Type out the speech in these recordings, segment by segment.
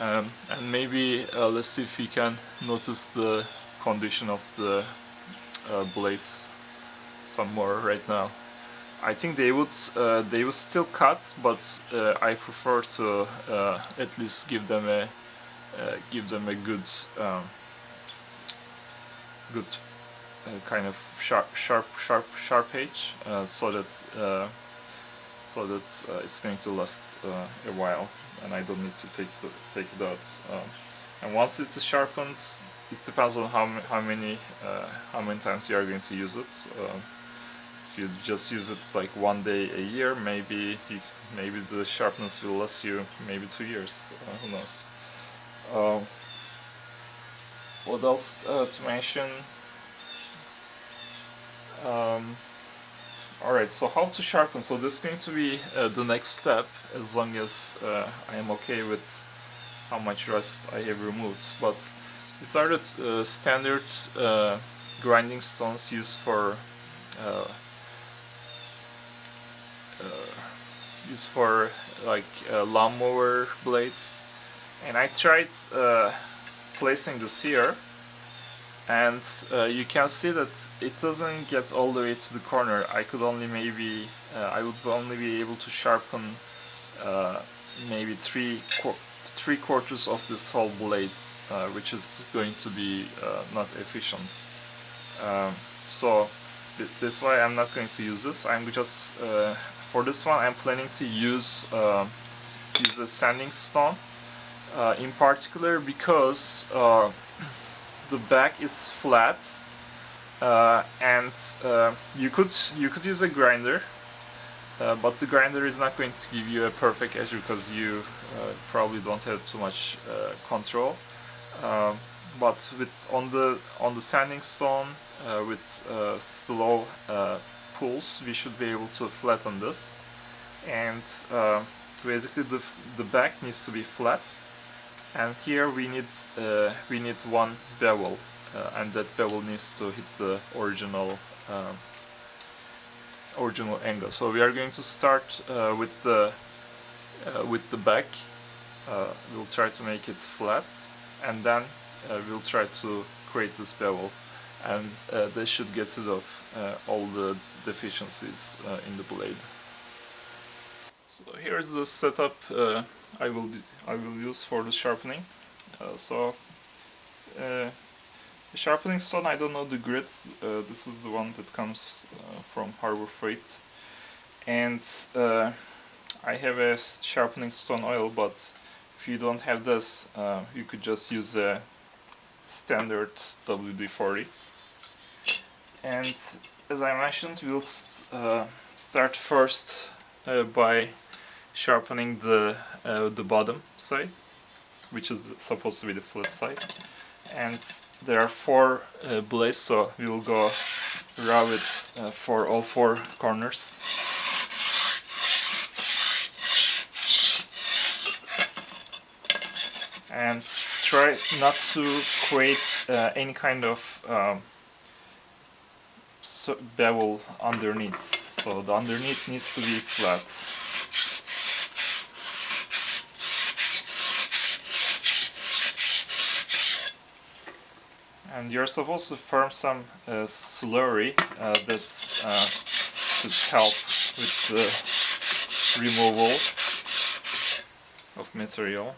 And maybe let's see if we can notice the condition of the blades some more right now. I think they would still cut, but I prefer to at least give them a good good kind of sharp edge, so that it's going to last a while, and I don't need to take it out. And once it's sharpened, it depends on how many times you are going to use it. If you just use it like one day a year, maybe the sharpness will last you maybe 2 years. Who knows? What else to mention? Alright, so how to sharpen. So this is going to be the next step, as long as I am okay with how much rust I have removed. But these are the standard grinding stones used for like lawnmower blades. And I tried placing this here, and you can see that it doesn't get all the way to the corner. I would only be able to sharpen maybe three quarters of this whole blade, which is going to be not efficient. So this why I'm not going to use this. I'm just for this one I'm planning to use a sanding stone, in particular because the back is flat, and you could use a grinder, but the grinder is not going to give you a perfect edge because you probably don't have too much control. But on the sanding stone with slow pulls, we should be able to flatten this. And basically the back needs to be flat, and here we need one bevel, and that bevel needs to hit the original angle. So we are going to start with the back. We'll try to make it flat, and then we'll try to create this bevel, and this should get rid of all the deficiencies in the blade. So here's the setup I will use for the sharpening. The sharpening stone, I don't know the grids. This is the one that comes from Harbor Freight, and I have a sharpening stone oil, but if you don't have this, you could just use a standard WD-40. And as I mentioned, we'll start first by sharpening the bottom side, which is supposed to be the flat side. And there are 4 blades, so we will go raw it for all 4 corners. And try not to create any kind of bevel underneath, so the underneath needs to be flat. And you're supposed to form some slurry that should help with the removal of material.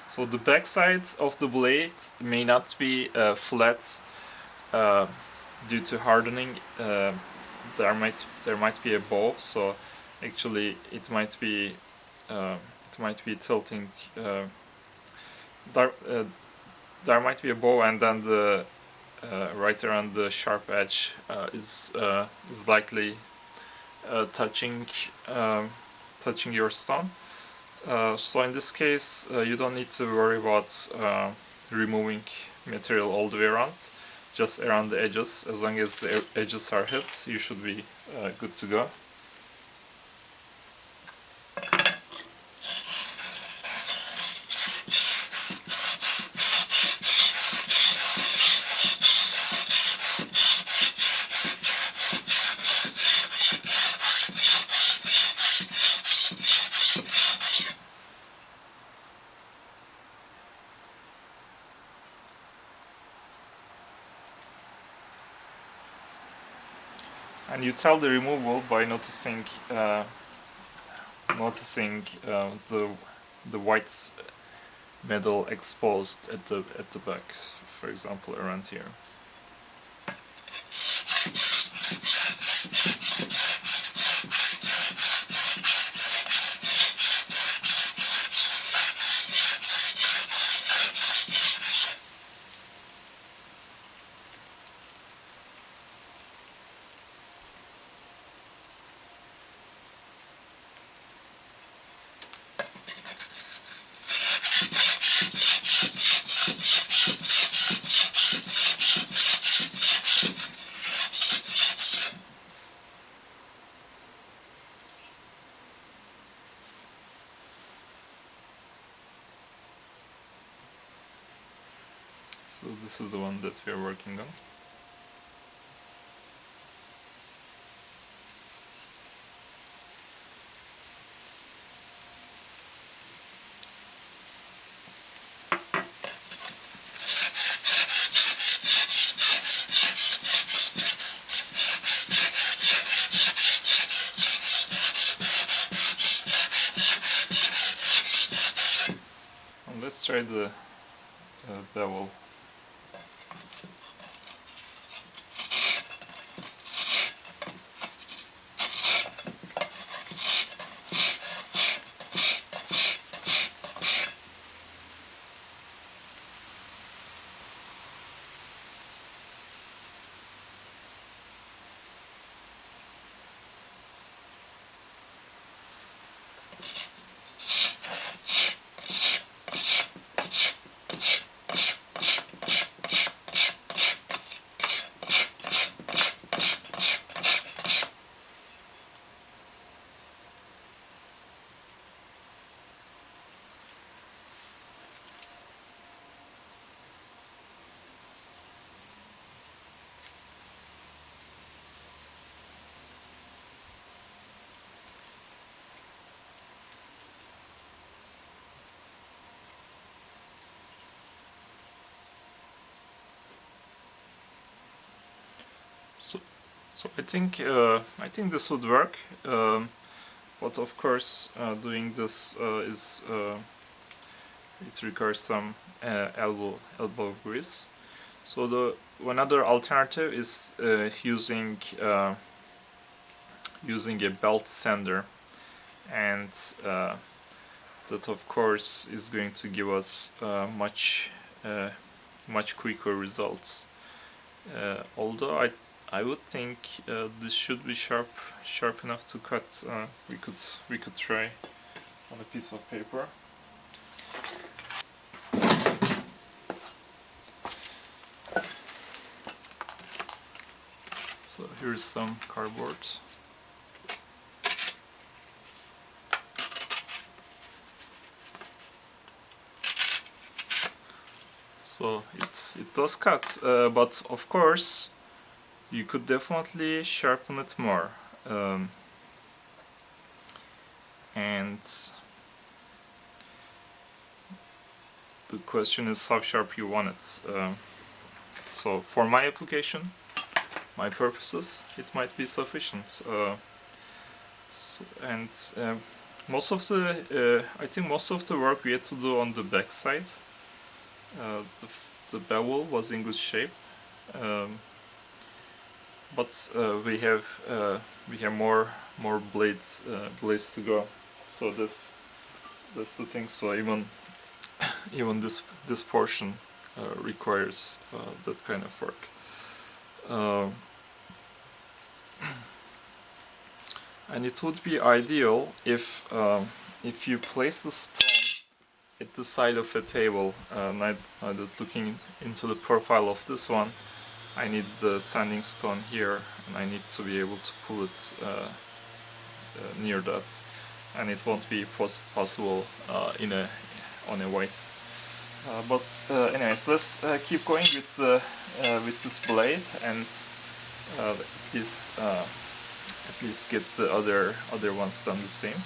So the back side of the blade may not be flat due to hardening. There might be a bow, so actually it might be tilting. There might be a bow, and then the right around the sharp edge is likely touching your stone. So in this case, you don't need to worry about removing material all the way around, just around the edges. As long as the edges are hit, you should be good to go. And you tell the removal by noticing the white metal exposed at the back, for example, around here. So this is the one that we are working on. And let's try the bevel. So I think this would work, but of course doing this it requires some elbow grease. So the another alternative is using a belt sander, and that of course is going to give us much quicker results. Although I would think this should be sharp enough to cut. We could try on a piece of paper. So here's some cardboard. So it does cut, but of course you could definitely sharpen it more. And the question is how sharp you want it. So for my application, my purposes, it might be sufficient. Most of the I think most of the work we had to do on the back side. The bevel was in good shape, but we have more blades to go. So that's the thing. So even this portion requires that kind of work. And it would be ideal if you place the stone at the side of a table. Now that looking into the profile of this one, I need the sanding stone here, and I need to be able to pull it near that, and it won't be possible on a vise. But anyways, let's keep going with this blade, and at least get the other ones done the same.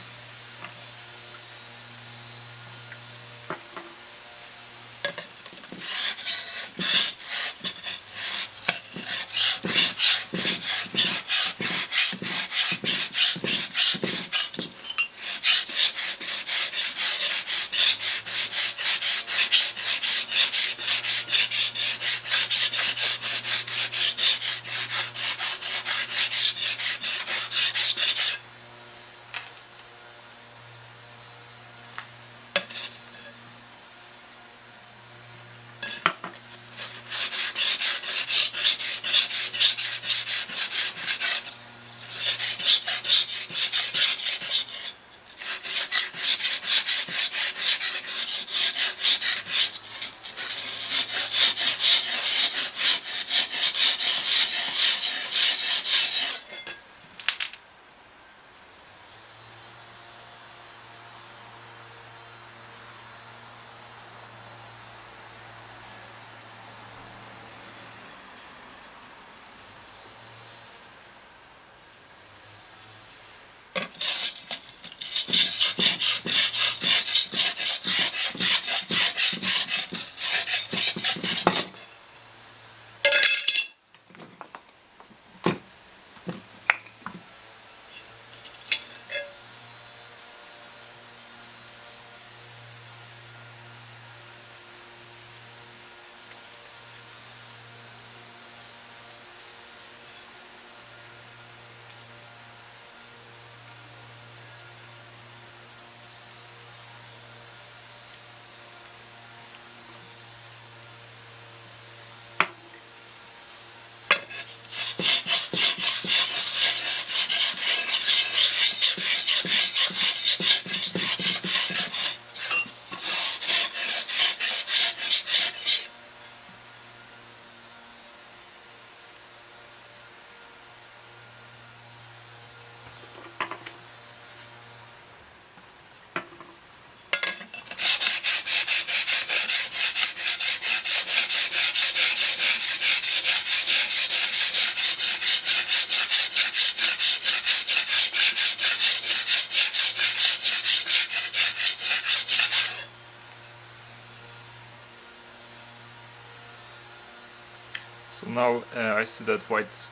So now I see that white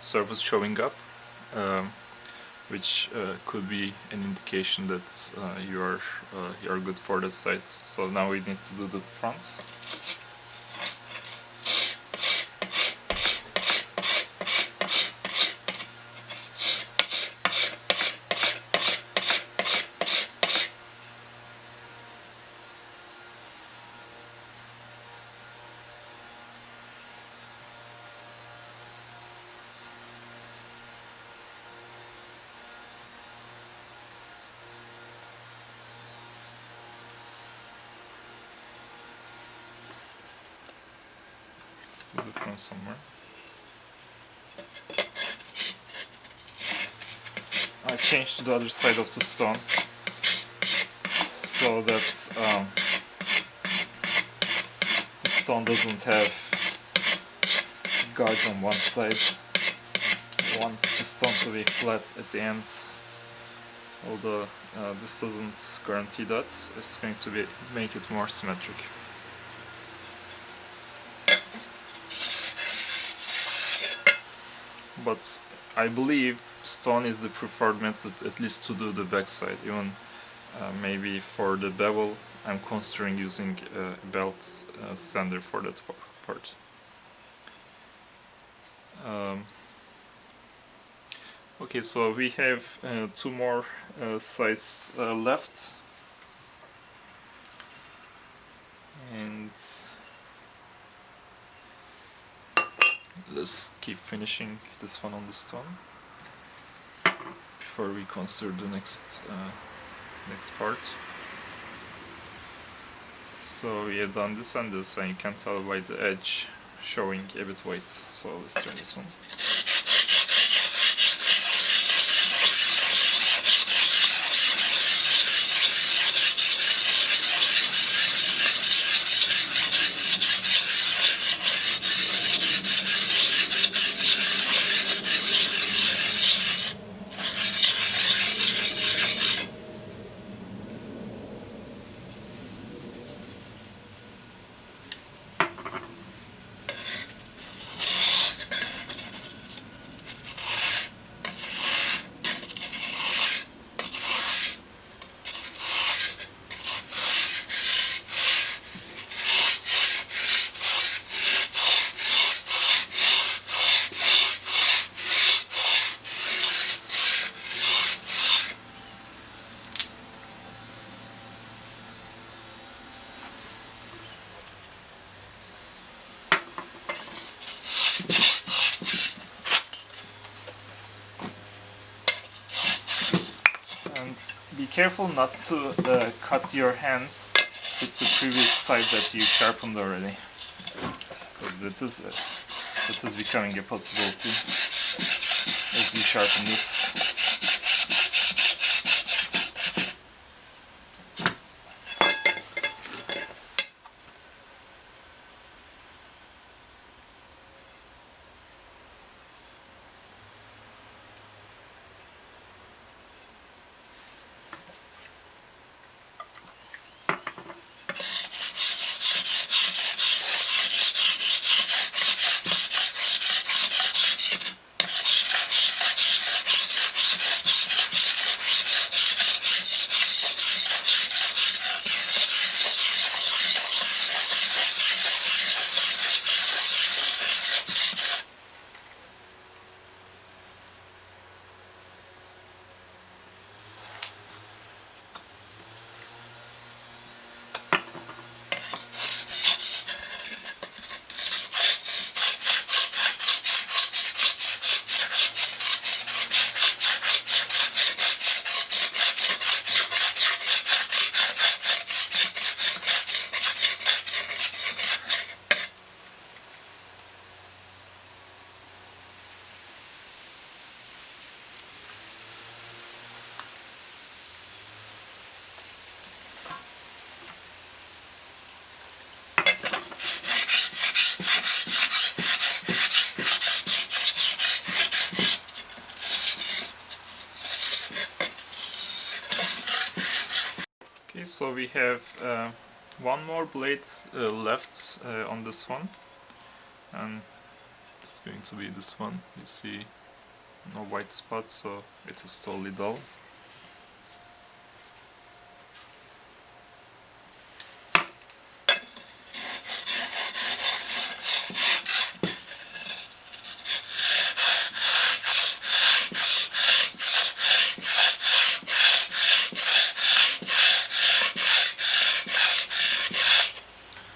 surface showing up, which could be an indication that you're good for the sides. So now we need to do the front. Let's do the front somewhere. I changed to the other side of the stone so that the stone doesn't have guards on one side. I want the stone to be flat at the end, although this doesn't guarantee that. It's going to make it more symmetric. But I believe stone is the preferred method, at least to do the backside. Even maybe for the bevel, I'm considering using a belt sander for that part. Okay, so we have two more sides left, and let's keep finishing this one on the stone before we consider the next part. So we have done this and this, and you can tell by the edge showing a bit white. So let's try this one. be careful not to cut your hands with the previous side that you sharpened already, because that is becoming a possibility as you sharpen this. Okay, so we have one more blade left on this one, and it's going to be this one. You see no white spots, so it is totally dull.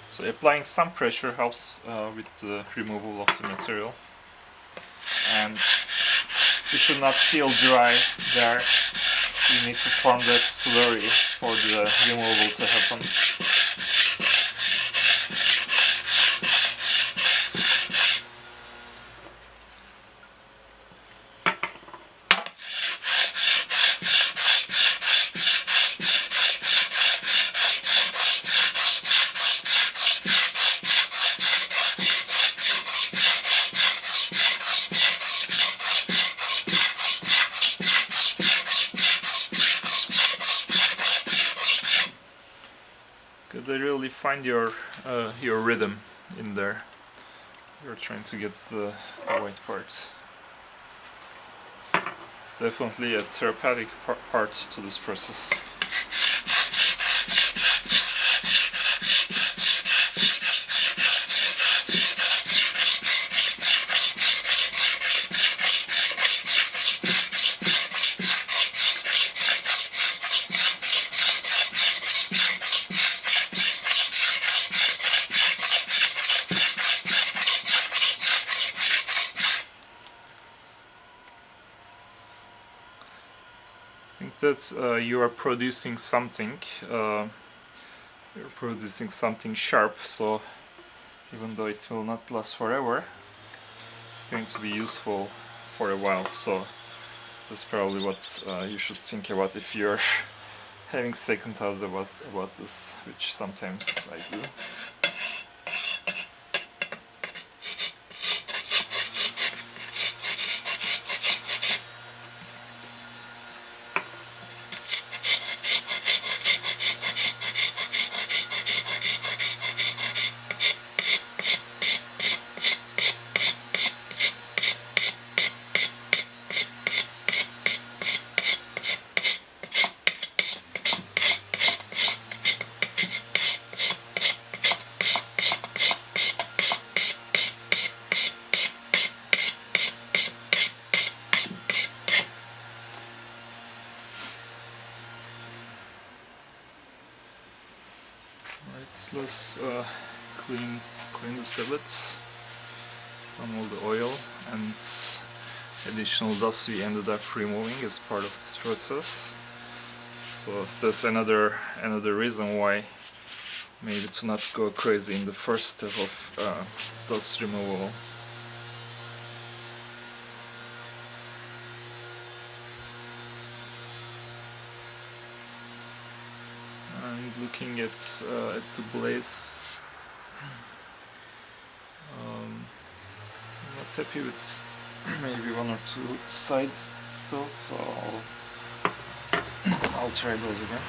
So applying some pressure helps with the removal of the material, and you should not feel dry there. You need to form that slurry for the removal to happen. Gotta really find your rhythm in there. You're trying to get the white parts. Definitely a therapeutic part to this process. I think that you are producing something. You're producing something sharp, so even though it will not last forever, it's going to be useful for a while. So that's probably what you should think about if you're having second thoughts about this, which sometimes I do. Alright, let's clean the civets from all the oil and additional dust we ended up removing as part of this process. So that's another reason why maybe to not go crazy in the first step of dust removal. And looking at the blaze, I'm not happy with maybe one or two sides still, so I'll try those again.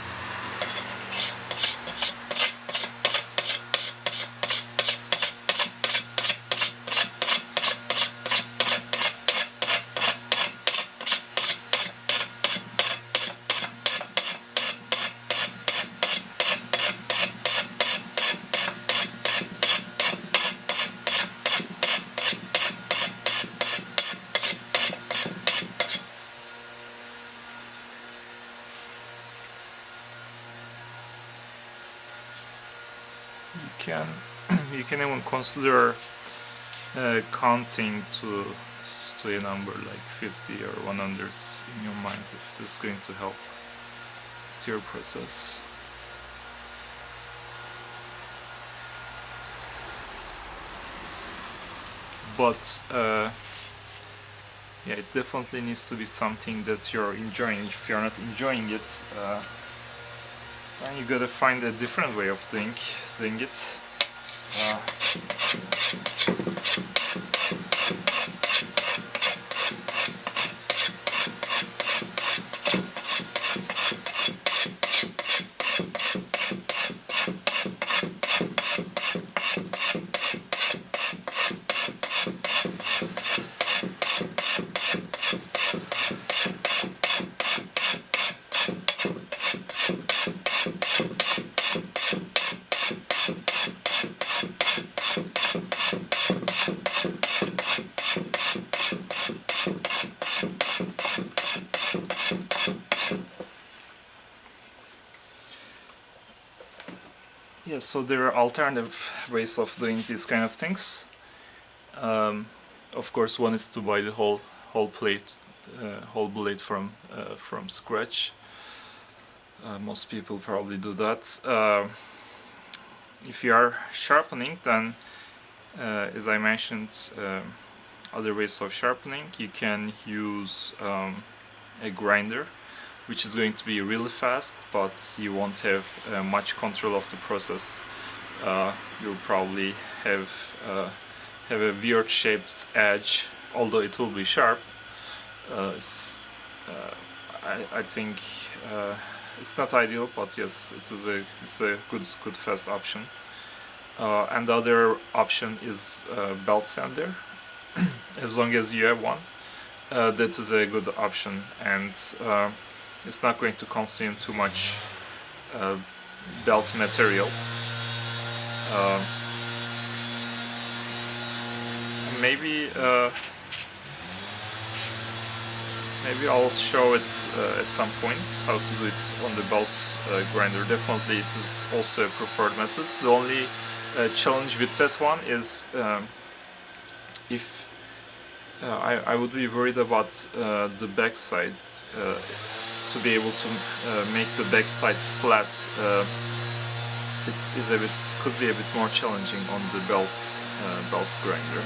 You can even consider counting to a number like 50 or 100 in your mind if this is going to help with your process. But yeah, it definitely needs to be something that you're enjoying. If you're not enjoying it, then you gotta find a different way of doing it. Yeah, so there are alternative ways of doing these kind of things. Of course, one is to buy the whole blade from scratch. Most people probably do that. If you are sharpening, then as I mentioned, other ways of sharpening, you can use a grinder, which is going to be really fast, but you won't have much control of the process. You'll probably have a weird shaped edge, although it will be sharp. I think it's not ideal, but yes, it's a good fast option. And the other option is belt sander. As long as you have one, that is a good option, and it's not going to consume too much belt material. Maybe I'll show it at some point how to do it on the belt grinder. Definitely it is also a preferred method. The only challenge with that one is if I would be worried about the backside. To be able to make the backside flat, could be a bit more challenging on the belt grinder.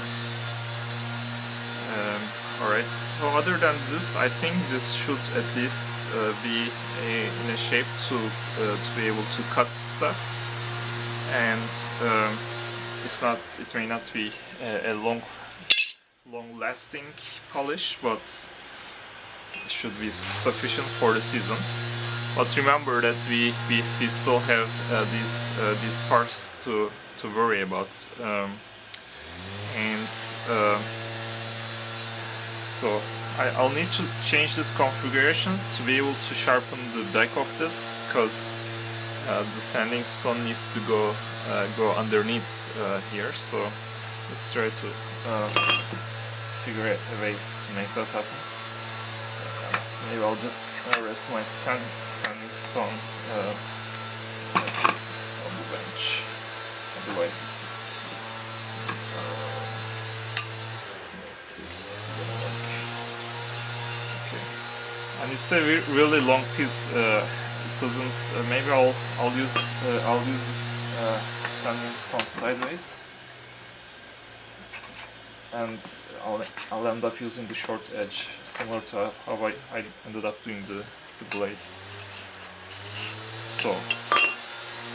Alright, so other than this, I think this should at least be in a shape to be able to cut stuff, and it may not be a long-lasting polish, but it should be sufficient for the season. But remember that we still have these parts to worry about, and so I'll need to change this configuration to be able to sharpen the back of this, because the sanding stone needs to go underneath here. So let's try to figure out a way to make that happen. So maybe I'll just rest my sanding stone like this on the bench. Otherwise, let's see if this is gonna work. Okay, and it's a really long piece. doesn't. Maybe I'll use this sanding stone sideways, and I'll end up using the short edge, similar to how I ended up doing the blades. So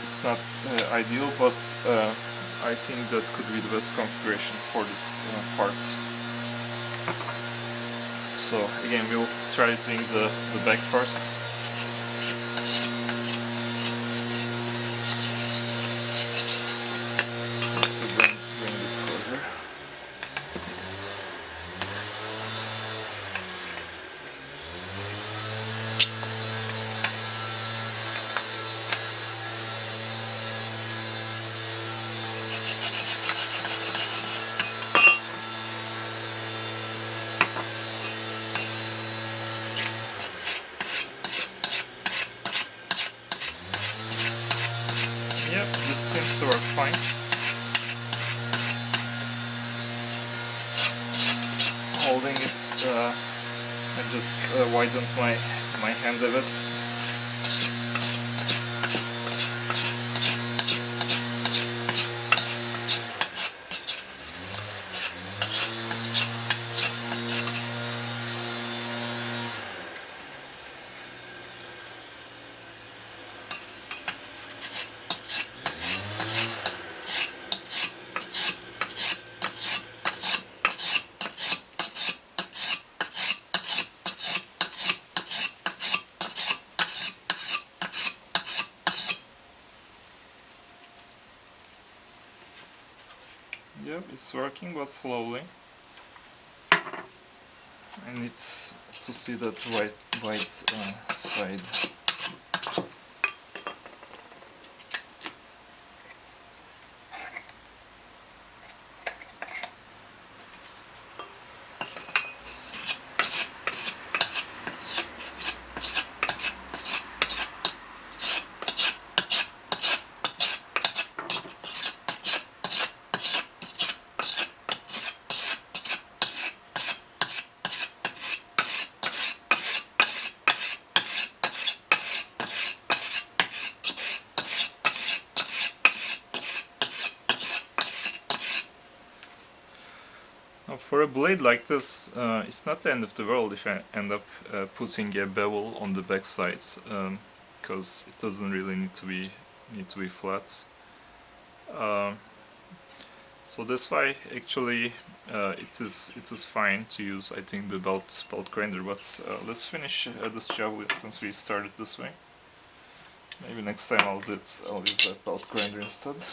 it's not ideal, but I think that could be the best configuration for this part. So again, we'll try doing the back first. To bring this closer. Yep, this seems to work fine. Holding it, I just widened my hand a bit. Yep, it's working, but slowly. I need to see that white side. Now for a blade like this, it's not the end of the world if I end up putting a bevel on the back side, because it doesn't really need to be flat. So that's why actually it is fine to use, I think, the belt grinder. But let's finish this job since we started this way. Maybe next time I'll use that belt grinder instead.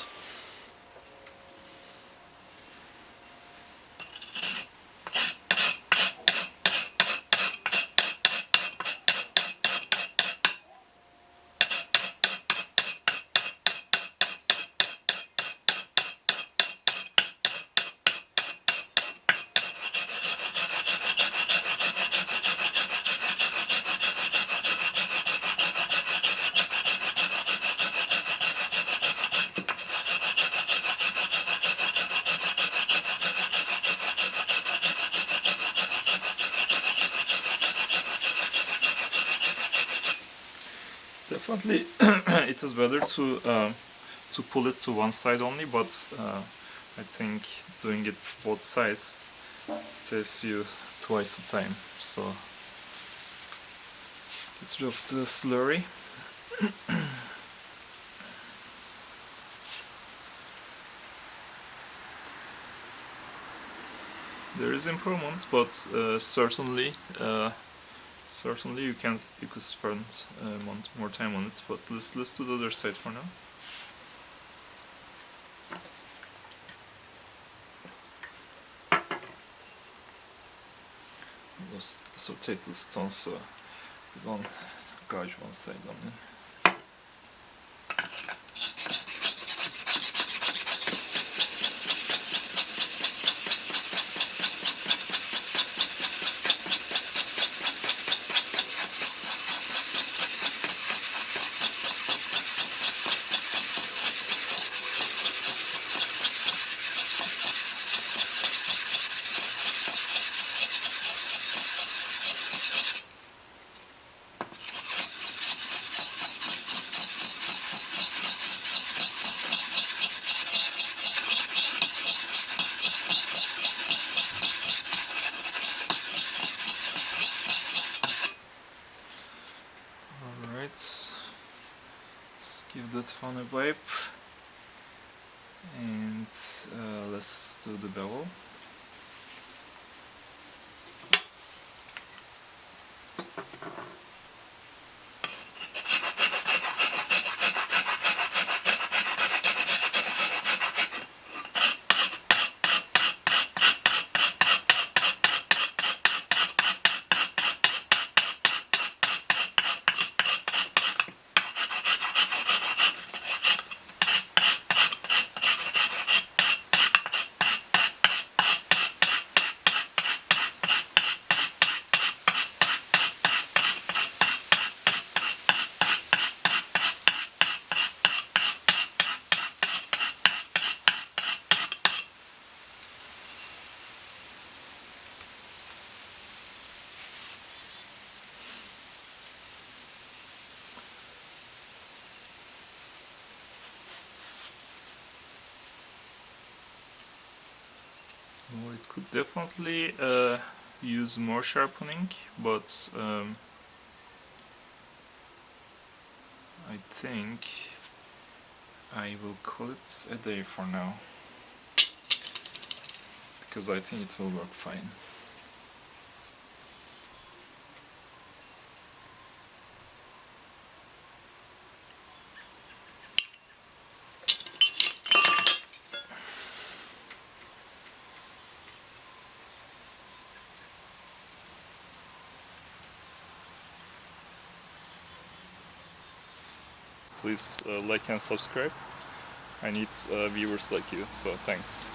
Definitely, it is better to pull it to one side only, but I think doing it both sides saves you twice the time. So get rid of the slurry. There is improvement, but certainly you could spend more time on it. But let's do the other side for now. So take the stone so we don't gouge one side only. give that phone a wipe, and let's do the bevel. Well, it could definitely use more sharpening, but I think I will call it a day for now, because I think it will work fine. Please like and subscribe. I need viewers like you, so thanks.